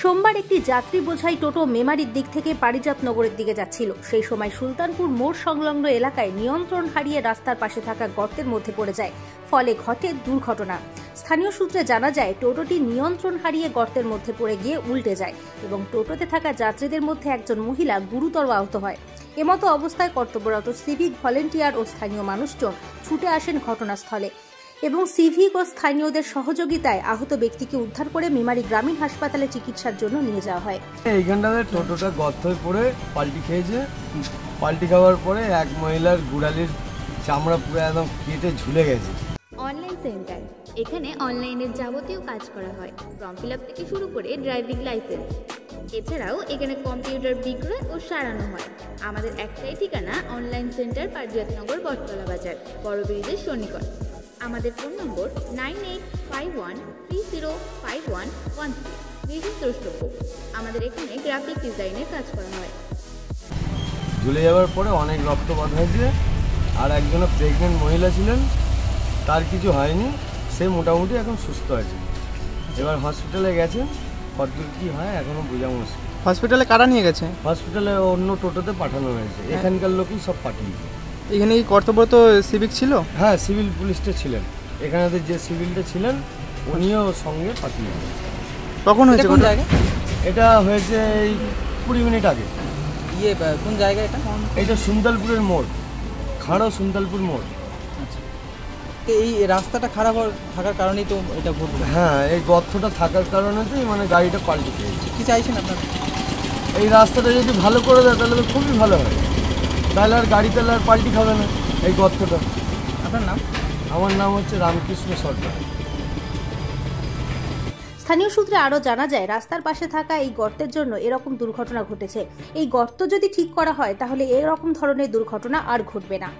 সোমবার একটি যাত্রী বোঝাই টোটো মেমারির দিক থেকে পারিজাতনগরের দিকে যাচ্ছিল। সেই সময় সুলতানপুর মোড় সংলগ্ন এলাকায় নিয়ন্ত্রণ হারিয়ে রাস্তার পাশে থাকা গর্তের মধ্যে পড়ে যায়, ফলে ঘটে দুর্ঘটনা। স্থানীয় সূত্রে জানা যায়, টোটোটি নিয়ন্ত্রণ হারিয়ে গর্তের মধ্যে পড়ে গিয়ে উল্টে যায় এবং টোটোতে থাকা যাত্রীদের মধ্যে একজন মহিলা গুরুতর আহত হয়। এমতো অবস্থায় কর্তব্যরত সিভিক ভলেন্টিয়ার ও স্থানীয় মানুষজন ছুটে আসেন ঘটনাস্থলে এবং সিভিক ও স্থানীয়দের সহযোগিতায় আহত ব্যক্তিকে উদ্ধার করে মেমারি গ্রামীণ হাসপাতালে চিকিৎসার জন্য নিয়ে যাওয়া হয়। এইখানটাতে টোটোটা গর্ত হয়ে পড়ে পাল্টি খেয়েছে। পাল্টি খাওয়ার পরে এক মহিলার গুড়ালির চামড়া পুরো একদম কেটে ঝুলে গেছে। অনলাইন সেন্টার, এখানে অনলাইনের যাবতীয় কাজ করা হয়, ফর্ম ফিল আপ থেকে শুরু করে ড্রাইভিং লাইসেন্স। এছাড়াও এখানে কম্পিউটার বিক্রয় ও সারানো হয়। আমাদের একটাই ঠিকানা, অনলাইন সেন্টার, পারিজাতনগর, বটতলা বাজার, বড় ব্রিজের সন্নিকট। আমাদের ফোন নম্বর 9851305113। বিশেষ দ্রষ্টব্য, আমাদের এখানে গ্রাফিক ডিজাইনের কাজ করা হয়। ঝুলে যাওয়ার পরে অনেক রক্তপাত হয়েছে। আর একজনের প্রেগনেন্ট মহিলা ছিলেন, তার কিছু হয়নি, সে মোটামুটি এখন সুস্থ আছে। এবার হসপিটালে গেছেন, কতদূর কী হয় এখনও বোঝা মুশকিল। হসপিটালে কারা নিয়ে গেছে? হসপিটালে অন্য টোটোতে পাঠানো হয়েছে, এখানকার লোকই সব পাঠিয়েছে। এখানে কি কর্তব্যরত সিভিক ছিল? হ্যাঁ, সিভিল পুলিশটা ছিলেন এখানে, যে সিভিলটা ছিলেন উনিও সঙ্গে পাঠিয়েছেন। কখন হয়েছে? কোন জায়গায় এটা হয়েছে? এই 20 মিনিট আগে। কোন জায়গা এটা? এটা সুন্দরপুরের মোড়, খাড়ো সুন্দরপুর মোড়। আচ্ছা, এই রাস্তাটা খারাপ থাকার কারণেই তো এটা ঘটলো। হ্যাঁ, এই গর্তটা থাকার কারণেতেই মানে গাড়িটা পাল্টে খেয়েছে। কি চাইছেন আপনারা? এই রাস্তাটা যদি ভালো করে দেয় তাহলে তো খুবই ভালো হয়, তাহলে আর গাড়ি তাহলে আর পাল্টি খাবে না এই গর্তটা। আপনার নাম? আমার নাম হচ্ছে রামকৃষ্ণ সরকার। স্থানীয় সূত্রে আরও জানা যায়, রাস্তার পাশে থাকা এই গর্তের জন্য এরকম দুর্ঘটনা ঘটেছে। এই গর্ত যদি ঠিক করা হয় তাহলে এরকম ধরনের দুর্ঘটনা আর ঘটবে না।